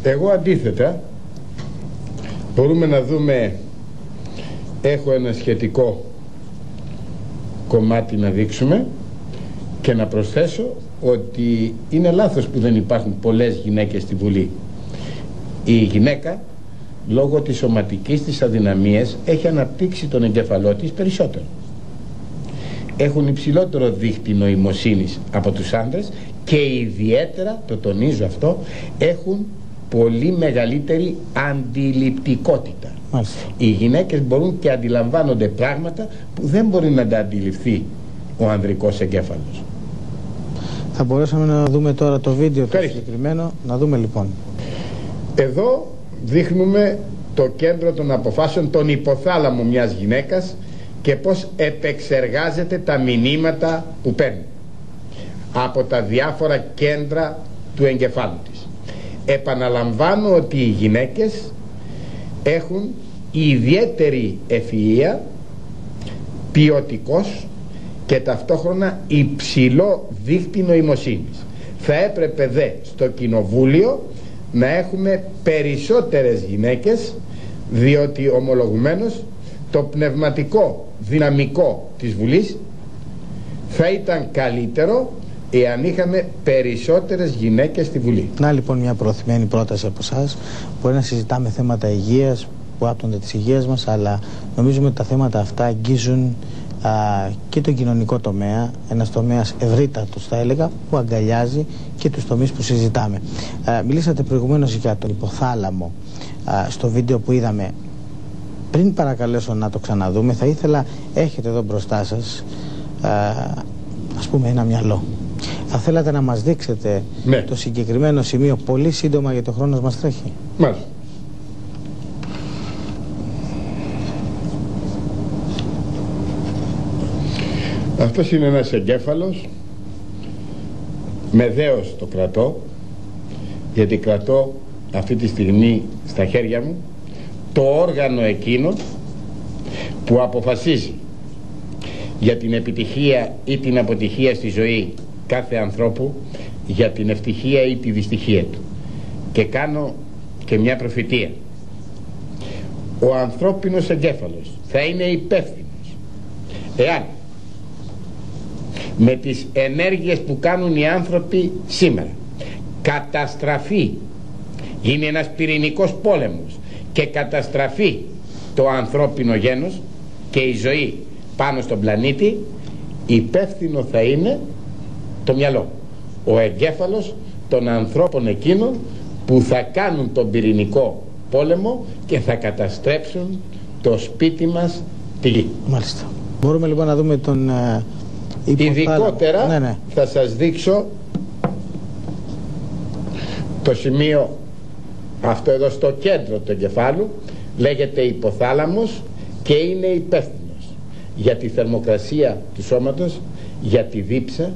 Εγώ αντίθετα μπορούμε να δούμε, έχω ένα σχετικό κομμάτι να δείξουμε και να προσθέσω ότι είναι λάθος που δεν υπάρχουν πολλές γυναίκες στη Βουλή. Η γυναίκα λόγω της σωματικής της αδυναμίας έχει αναπτύξει τον εγκέφαλό της περισσότερο. Έχουν υψηλότερο δείκτη νοημοσύνης από τους άντρες και ιδιαίτερα, το τονίζω αυτό, έχουν πολύ μεγαλύτερη αντιληπτικότητα. Μάλιστα. Οι γυναίκες μπορούν και αντιλαμβάνονται πράγματα που δεν μπορεί να τα αντιληφθεί ο ανδρικός εγκέφαλος. Θα μπορέσαμε να δούμε τώρα το βίντεο το συγκεκριμένο. Να δούμε λοιπόν. Εδώ δείχνουμε το κέντρο των αποφάσεων, τον υποθάλαμο μιας γυναίκας και πώς επεξεργάζεται τα μηνύματα που παίρνει από τα διάφορα κέντρα του εγκεφάλου της. Επαναλαμβάνω ότι οι γυναίκες έχουν ιδιαίτερη ευφυΐα, ποιοτικός και ταυτόχρονα υψηλό δείκτη νοημοσύνης. Θα έπρεπε δε στο κοινοβούλιο να έχουμε περισσότερες γυναίκες, διότι ομολογουμένως το πνευματικό δυναμικό της Βουλής θα ήταν καλύτερο εάν είχαμε περισσότερες γυναίκες στη Βουλή. Να λοιπόν μια προωθημένη πρόταση από εσάς. Μπορεί να συζητάμε θέματα υγείας που άπτονται της υγείας μας, αλλά νομίζουμε ότι τα θέματα αυτά αγγίζουν και τον κοινωνικό τομέα, ένας τομέας ευρύτατος θα έλεγα, που αγκαλιάζει και τους τομείς που συζητάμε. Μιλήσατε προηγουμένως για τον υποθάλαμο στο βίντεο που είδαμε. Πριν παρακαλέσω να το ξαναδούμε, θα ήθελα, έχετε εδώ μπροστά σας ας πούμε ένα μυαλό. Θα θέλατε να μας δείξετε το συγκεκριμένο σημείο πολύ σύντομα, γιατί ο χρόνος μας τρέχει. Μάλιστα. Αυτός είναι ένας εγκέφαλος, με δέος το κρατώ, γιατί κρατώ αυτή τη στιγμή στα χέρια μου το όργανο εκείνο που αποφασίζει για την επιτυχία ή την αποτυχία στη ζωή κάθε ανθρώπου, για την ευτυχία ή τη δυστυχία του. Και κάνω και μια προφητεία. Ο ανθρώπινος εγκέφαλος θα είναι υπεύθυνος εάν με τις ενέργειες που κάνουν οι άνθρωποι σήμερα καταστραφεί, είναι ένας πυρηνικός πόλεμος και καταστραφεί το ανθρώπινο γένος και η ζωή πάνω στον πλανήτη, υπεύθυνο θα είναι το μυαλό, ο εγκέφαλος των ανθρώπων εκείνων που θα κάνουν τον πυρηνικό πόλεμο και θα καταστρέψουν το σπίτι μας, τη γη. Μάλιστα. Μπορούμε λοιπόν να δούμε τον ειδικότερα θα σας δείξω το σημείο αυτό εδώ στο κέντρο του εγκεφάλου, λέγεται υποθάλαμος και είναι υπεύθυνος για τη θερμοκρασία του σώματος, για τη δίψα,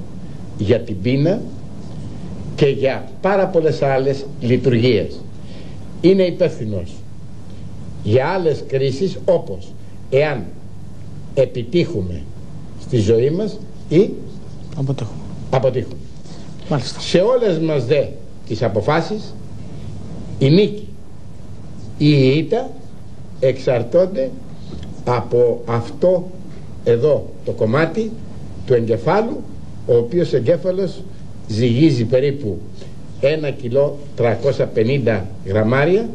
για την πείνα και για πάρα πολλές άλλες λειτουργίες. Είναι υπεύθυνος για άλλες κρίσεις, όπως εάν επιτύχουμε στη ζωή μας ή αποτύχουμε. Μάλιστα. Σε όλες μας δε τις αποφάσεις η νίκη ή η ήττα εξαρτώνται από αυτό εδώ το κομμάτι του εγκεφάλου, ο οποίος εγκέφαλος ζυγίζει περίπου 1 κιλό 350 γραμμάρια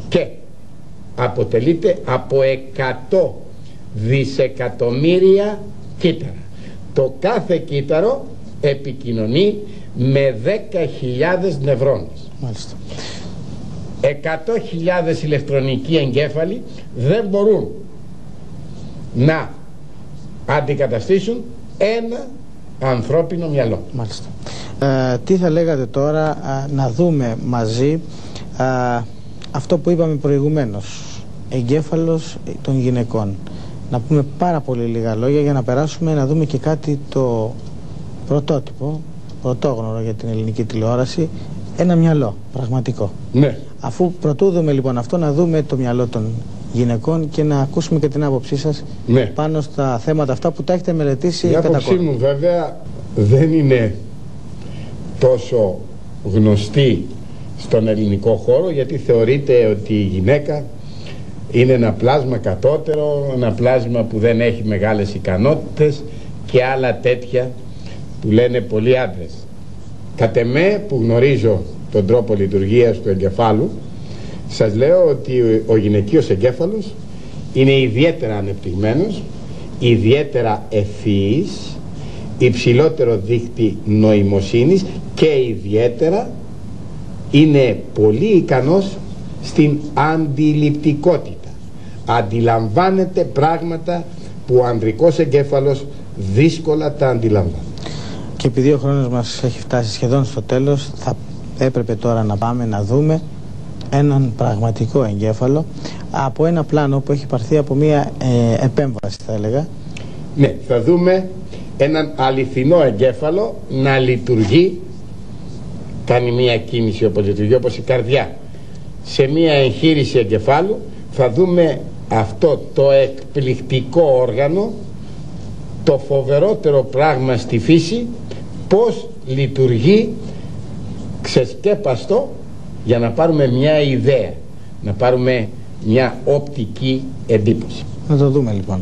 και αποτελείται από 100 δισεκατομμύρια κύτταρα. Το κάθε κύτταρο επικοινωνεί με 10.000 νευρώνες. Μάλιστα. 100.000 ηλεκτρονικοί εγκέφαλοι δεν μπορούν να αντικαταστήσουν ένα ανθρώπινο μυαλό. Μάλιστα. Τι θα λέγατε τώρα να δούμε μαζί αυτό που είπαμε προηγουμένως, εγκέφαλος των γυναικών. Να πούμε πάρα πολύ λίγα λόγια για να περάσουμε να δούμε και κάτι το πρωτότυπο, πρωτόγνωρο για την ελληνική τηλεόραση, ένα μυαλό πραγματικό. Ναι. Αφού πρωτού δούμε λοιπόν αυτό, να δούμε το μυαλό των γυναικών και να ακούσουμε και την άποψή σας πάνω στα θέματα αυτά που τα έχετε μελετήσει. Η άποψή μου βέβαια δεν είναι τόσο γνωστή στον ελληνικό χώρο, γιατί θεωρείται ότι η γυναίκα είναι ένα πλάσμα κατώτερο, ένα πλάσμα που δεν έχει μεγάλες ικανότητες και άλλα τέτοια που λένε πολλοί άντρες. Κατ' εμέ, που γνωρίζω τον τρόπο λειτουργίας του εγκεφάλου, σας λέω ότι ο γυναικείος εγκέφαλος είναι ιδιαίτερα ανεπτυγμένος, ιδιαίτερα ευφυής, υψηλότερο δείκτη νοημοσύνης και ιδιαίτερα είναι πολύ ικανός στην αντιληπτικότητα. Αντιλαμβάνεται πράγματα που ο ανδρικός εγκέφαλος δύσκολα τα αντιλαμβάνει. Και επειδή ο χρόνος μας έχει φτάσει σχεδόν στο τέλος, θα έπρεπε τώρα να πάμε να δούμε έναν πραγματικό εγκέφαλο από ένα πλάνο που έχει πάρθει από μια επέμβαση, θα έλεγα. Ναι, θα δούμε έναν αληθινό εγκέφαλο να λειτουργεί, κάνει μια κίνηση όπως λειτουργεί, όπως η καρδιά. Σε μια εγχείρηση εγκεφάλου θα δούμε αυτό το εκπληκτικό όργανο, το φοβερότερο πράγμα στη φύση, πώς λειτουργεί ξεσκέπαστο, για να πάρουμε μια ιδέα, να πάρουμε μια οπτική εντύπωση. Να το δούμε λοιπόν.